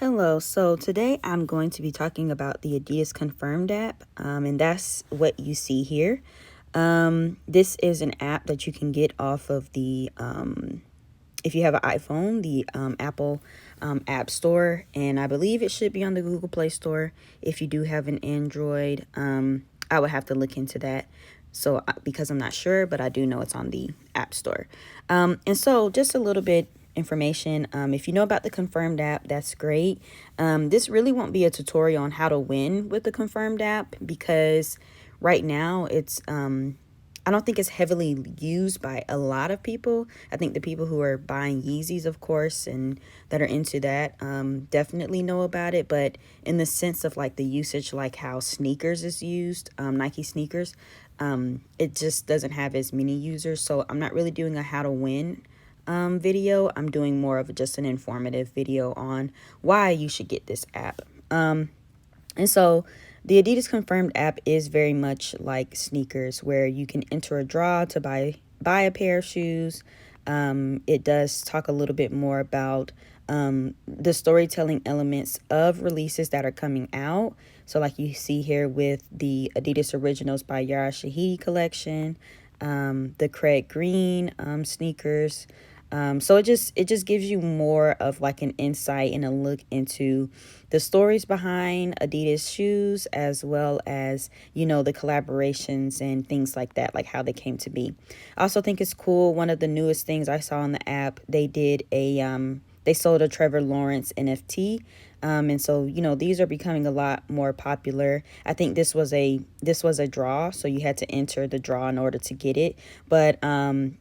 Hello, so today I'm going to be talking about the Adidas Confirmed app, and that's what you see here. This is an app that you can get off of if you have an iPhone, the Apple App Store, and I believe it should be on the Google Play Store. If you do have an Android, I would have to look into that. So because I'm not sure, but I do know it's on the App Store. And so just a little bit information. If you know about the Confirmed app, that's great. This really won't be a tutorial on how to win with the Confirmed app because right now it's I don't think it's heavily used by a lot of people. I think the people who are buying Yeezys, of course, and that are into that definitely know about it. But in the sense of like the usage, like how sneakers is used, Nike sneakers, it just doesn't have as many users. So I'm not really doing a how to win video. I'm doing more of just an informative video on why you should get this app. And so the Adidas Confirmed app is very much like sneakers, where you can enter a draw to buy a pair of shoes. It does talk a little bit more about the storytelling elements of releases that are coming out. So like you see here with the Adidas Originals by Yara Shahidi collection, the Craig Green sneakers. So it just gives you more of like an insight and a look into the stories behind Adidas shoes, as well as, the collaborations and things like that, like how they came to be. I also think it's cool. One of the newest things I saw on the app, they sold a Trevor Lawrence NFT. And so, these are becoming a lot more popular. I think this was a draw, so you had to enter the draw in order to get it. But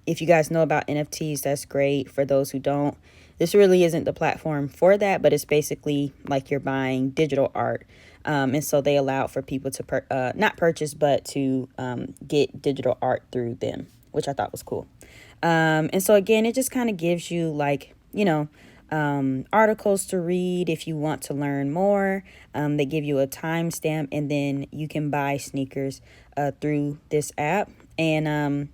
if you guys know about NFTs, that's great. For those who don't, this really isn't the platform for that, but it's basically like you're buying digital art. And so they allow for people to not purchase, but to get digital art through them, which I thought was cool. And so again, it just kind of gives you like, articles to read if you want to learn more. They give you a timestamp, and then you can buy sneakers through this app. And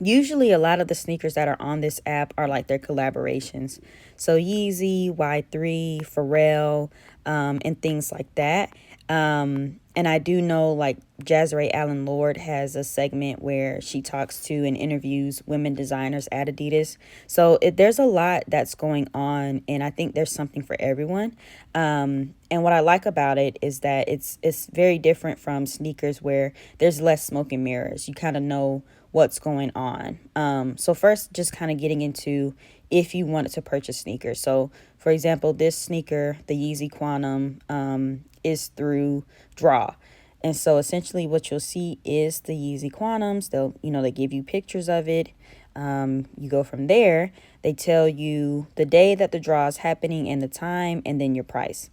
usually a lot of the sneakers that are on this app are like their collaborations. So Yeezy, Y3, Pharrell, and things like that. And I do know like Jazrae Allen Lord has a segment where she talks to and interviews women designers at Adidas. So there's a lot that's going on, and I think there's something for everyone. And what I like about it is that it's very different from sneakers, where there's less smoke and mirrors. You kind of know what's going on. So first, just kind of getting into if you wanted to purchase sneakers. So for example, this sneaker, the Yeezy Quantum, is through draw. And so essentially what you'll see is the Yeezy Quantums. They give you pictures of it. You go from there. They tell you the day that the draw is happening and the time, and then your price.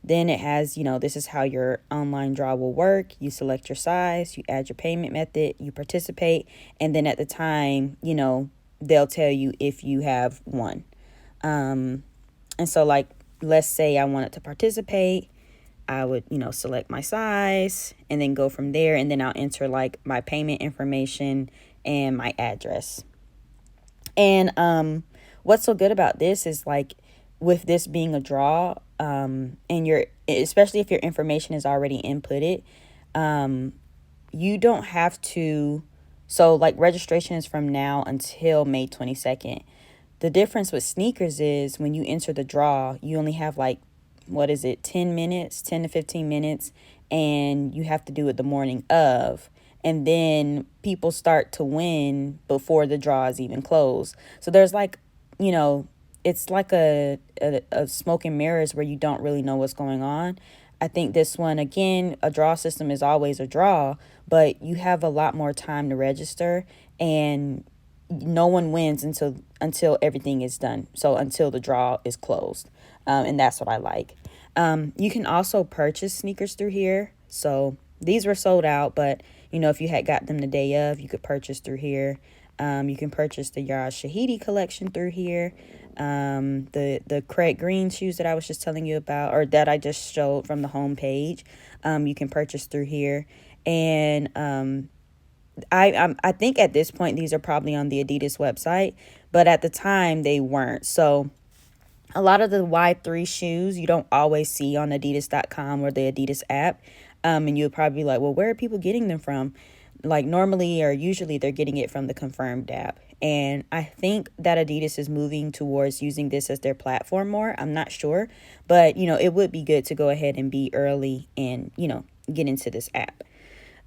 Then it has, this is how your online draw will work. You select your size, you add your payment method, you participate, and then at the time, they'll tell you if you have won. And so like, let's say I wanted to participate. I would, select my size and then go from there. And then I'll enter like my payment information and my address. And what's so good about this is like, with this being a draw, and especially if your information is already inputted, you don't have to. So like, registration is from now until May 22nd. The difference with sneakers is when you enter the draw, you only have like, 10 minutes, 10 to 15 minutes, and you have to do it the morning of. And then people start to win before the draw is even closed. So there's like, it's like a smoke and mirrors where you don't really know what's going on. I think this one, again, a draw system is always a draw, but you have a lot more time to register, and no one wins until everything is done. So until the draw is closed. And that's what I like. You can also purchase sneakers through here. So these were sold out, but if you had got them the day of, you could purchase through here. You can purchase the Yara Shahidi collection through here. The Craig Green shoes that I was just telling you about, or that I just showed from the home page, you can purchase through here. And I think at this point these are probably on the Adidas website, but at the time they weren't. So A lot of the Y3 shoes you don't always see on Adidas.com or the Adidas app. And you'll probably be like, well, where are people getting them from? Like normally or usually they're getting it from the Confirmed app. And I think that Adidas is moving towards using this as their platform more. I'm not sure. But, it would be good to go ahead and be early and, get into this app.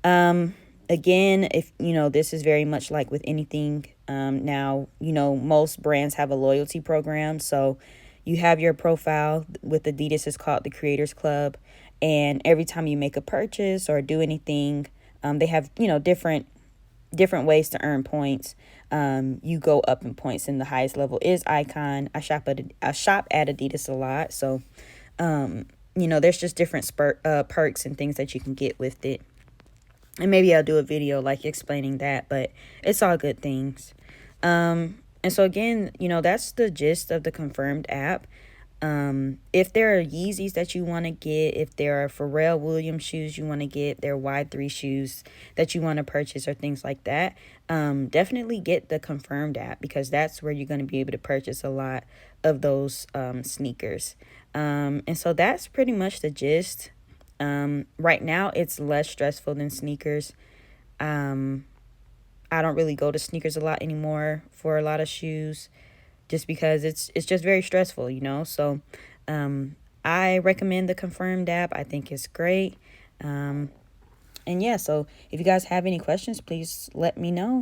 Again, if this is very much like with anything. Now, most brands have a loyalty program. So you have your profile with Adidas, is called the Creators Club. And every time you make a purchase or do anything, they have, different ways to earn points. You go up in points, and the highest level is Icon. I shop at Adidas a lot. So, there's just different perks and things that you can get with it. And maybe I'll do a video like explaining that, but it's all good things. And so again, that's the gist of the Confirmed app. If there are Yeezys that you want to get, if there are Pharrell Williams shoes you want to get, there are Y3 shoes that you want to purchase or things like that, definitely get the Confirmed app, because that's where you're going to be able to purchase a lot of those sneakers. And so that's pretty much the gist. Right now, it's less stressful than sneakers. I don't really go to sneakers a lot anymore for a lot of shoes, just because it's just very stressful, So, I recommend the Confirmed app. I think it's great. And yeah, so if you guys have any questions, please let me know.